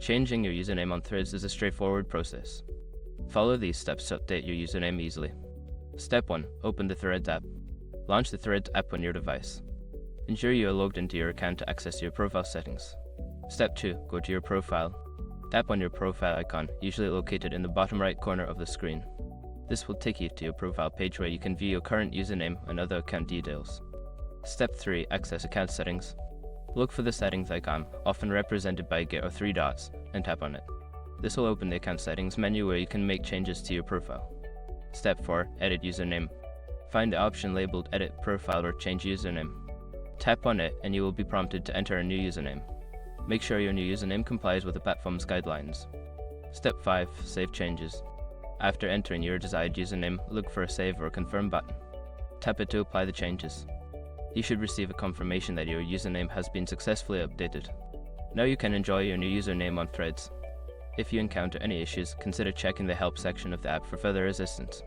Changing your username on Threads is a straightforward process. Follow these steps to update your username easily. Step 1. Open the Threads app. Launch the Threads app on your device. Ensure you are logged into your account to access your profile settings. Step 2. Go to your profile. Tap on your profile icon, usually located in the bottom right corner of the screen. This will take you to your profile page where you can view your current username and other account details. Step 3. Access account settings. Look for the settings icon, often represented by a gear or 3 dots, and tap on it. This will open the account settings menu where you can make changes to your profile. Step 4. Edit username. Find the option labeled Edit Profile or Change Username. Tap on it and you will be prompted to enter a new username. Make sure your new username complies with the platform's guidelines. Step 5. Save changes. After entering your desired username, look for a Save or Confirm button. Tap it to apply the changes. You should receive a confirmation that your username has been successfully updated. Now you can enjoy your new username on Threads. If you encounter any issues, consider checking the help section of the app for further assistance.